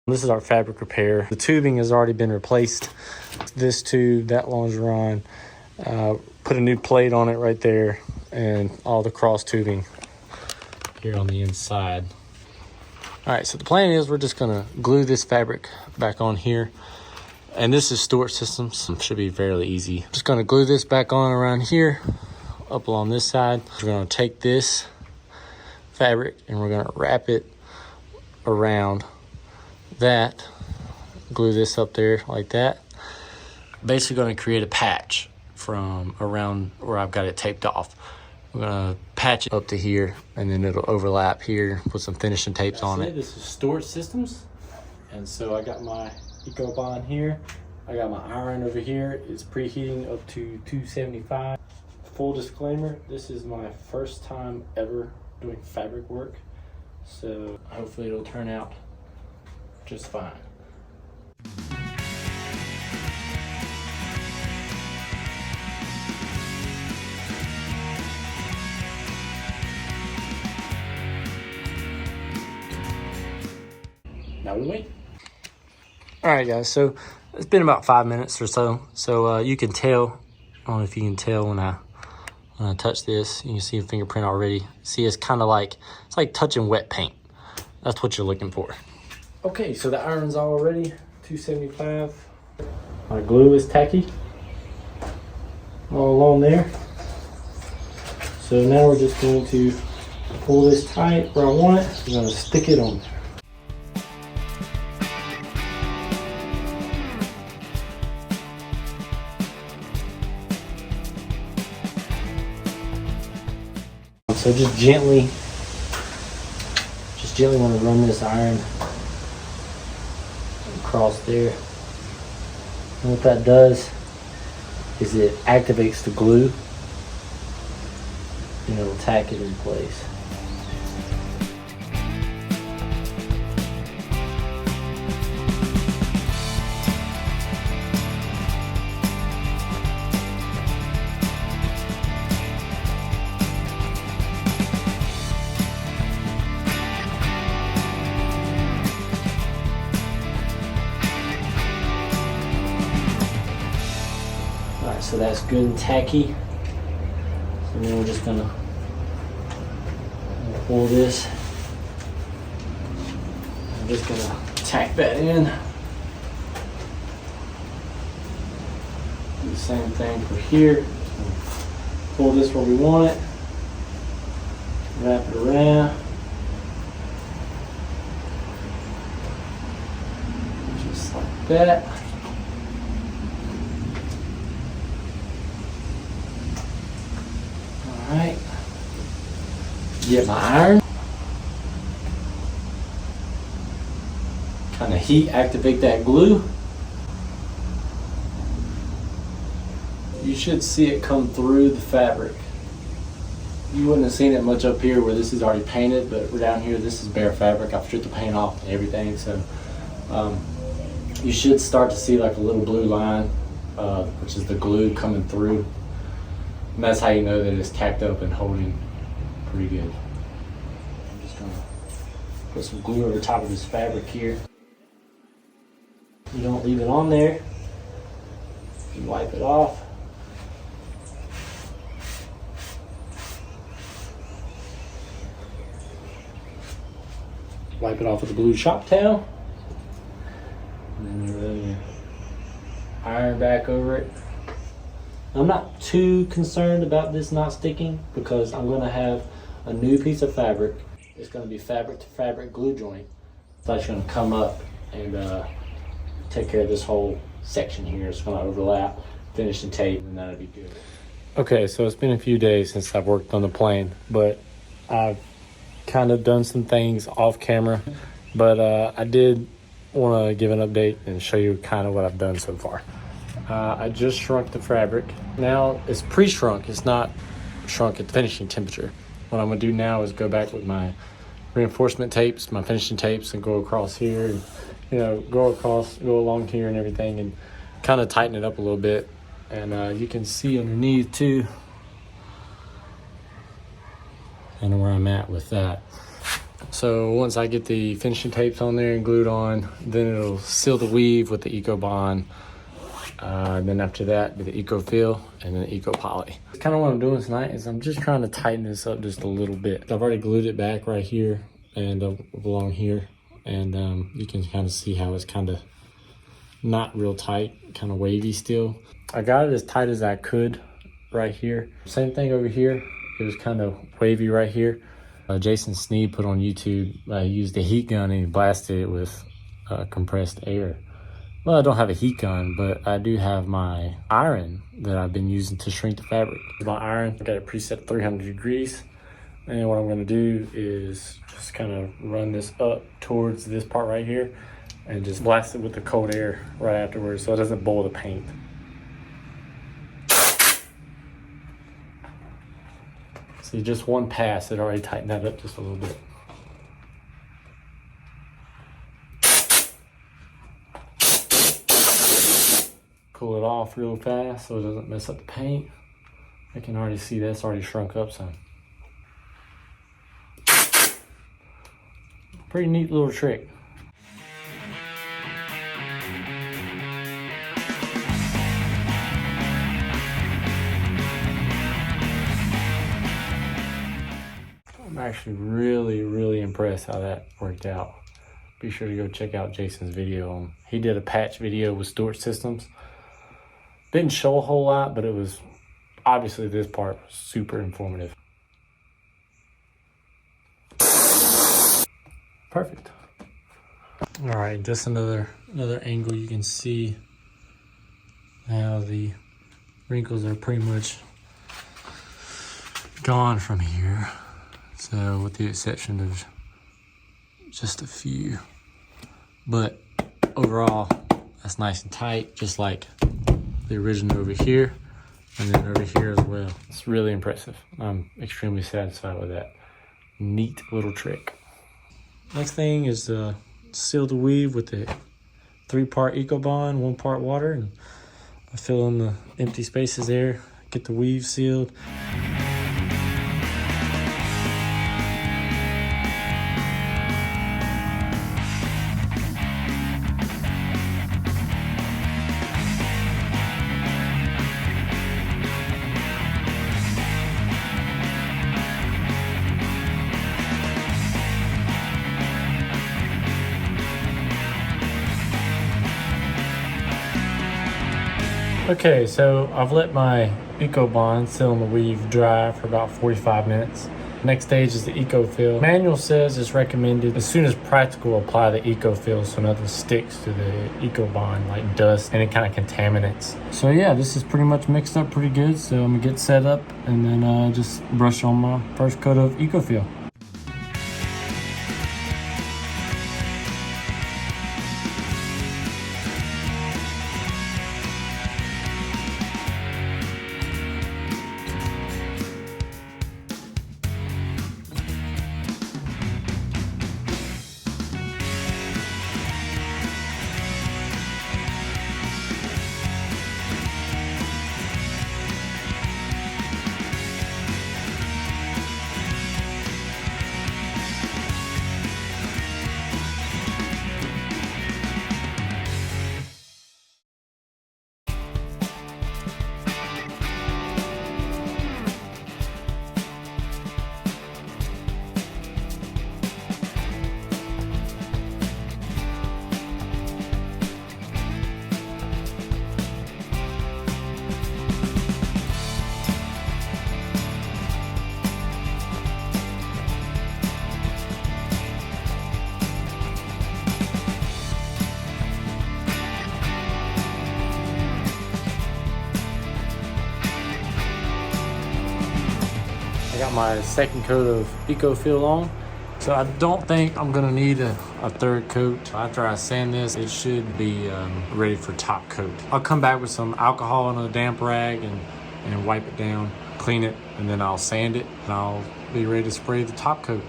This is our fabric repair. The tubing has already been replaced. This tube, that longeron, put a new plate on it right there, and all the cross tubing here on the inside. All right, so the plan is we're just gonna glue this fabric back on here. And this is Stewart Systems, so it should be fairly easy. Just gonna glue this back on around here, up along this side. We're gonna take this fabric and we're gonna wrap it around that, glue this up there like that. Basically gonna create a patch from around where I've got it taped off. We're gonna patch it up to here, and then it'll overlap here, put some finishing tapes on it. This is Stewart Systems, and so I got my EcoBond here. I got my iron over here. It's preheating up to 275. Full disclaimer, this is my first time ever doing fabric work, so hopefully it'll turn out just fine. Now we wait. All right, guys, so it's been about 5 minutes or so. So you can tell, I don't know if you can tell when I touch this, you can see a fingerprint already. See, it's kind of like, it's like touching wet paint. That's what you're looking for. Okay, so the iron's all ready, 275. My glue is tacky, all along there. So now we're just going to pull this tight where I want it. We're gonna stick it on there. So just gently want to run this iron across there. And what that does is it activates the glue and it'll tack it in place. So that's good and tacky. So then we're just gonna pull this. I'm just gonna tack that in. Do the same thing for here. Pull this where we want it. Wrap it around. Just like that. Alright, get my iron, kind of heat activate that glue. You should see it come through the fabric. You wouldn't have seen it much up here where this is already painted, but down here this is bare fabric. I've stripped the paint off and everything, so you should start to see like a little blue line, which is the glue coming through. And that's how you know that it's tacked up and holding pretty good. I'm just gonna put some glue over top of this fabric here. You don't leave it on there. You wipe it off. Wipe it off with a blue shop towel. And then run your iron back over it. I'm not too concerned about this not sticking because I'm going to have a new piece of fabric. It's going to be fabric to fabric glue joint. That's going to come up and take care of this whole section here. It's going to overlap, finish the tape, and that'll be good. Okay, so it's been a few days since I've worked on the plane, but I've kind of done some things off camera. But I did want to give an update and show you kind of what I've done so far. I just shrunk the fabric. Now it's pre-shrunk, it's not shrunk at the finishing temperature. What I'm gonna do now is go back with my reinforcement tapes, my finishing tapes, and go across here and, you know, go along here and everything, and kind of tighten it up a little bit. And you can see underneath too, kind of where I'm at with that. So once I get the finishing tapes on there and glued on, then it'll seal the weave with the Eco Bond. Then after that, the Eco Fill and then the Eco Poly. Kind of what I'm doing tonight is I'm just trying to tighten this up just a little bit. I've already glued it back right here and along here. And you can kind of see how it's kind of not real tight, kind of wavy still. I got it as tight as I could right here. Same thing over here. It was kind of wavy right here. Jason Sneed put on YouTube, he used a heat gun and he blasted it with compressed air. Well, I don't have a heat gun, but I do have my iron that I've been using to shrink the fabric. My iron, I got it preset 300 degrees. And what I'm gonna do is just kind of run this up towards this part right here and just blast it with the cold air right afterwards so it doesn't boil the paint. See, just one pass, it already tightened that up just a little bit. Cool it off real fast so it doesn't mess up the paint. I can already see that's already shrunk up some. Pretty neat little trick. I'm actually really impressed how that worked out. Be sure to go check out Jason's video. He did a patch video with Stewart Systems. Didn't show a whole lot, but it was obviously this part was super informative. Perfect. All right, just another angle. You can see how the wrinkles are pretty much gone from here. So with the exception of just a few, but overall that's nice and tight, just like the original over here and then over here as well. It's really impressive. I'm extremely satisfied with that. Neat little trick. Next thing is to seal the weave with the 3-part Eco Bond, 1 part water, and I fill in the empty spaces there, get the weave sealed. Okay, so I've let my Eco Bond seal in the weave dry for about 45 minutes. Next stage is the Eco Fill. Manual says it's recommended as soon as practical apply the Eco Fill so nothing sticks to the Eco Bond like dust and any kind of contaminants. So yeah, this is pretty much mixed up pretty good. So I'm gonna get set up and then just brush on my first coat of Eco Fill. I got my second coat of Eco Fill on. So I don't think I'm gonna need a third coat. After I sand this, it should be ready for top coat. I'll come back with some alcohol on a damp rag and wipe it down, clean it, and then I'll sand it, and I'll be ready to spray the top coat.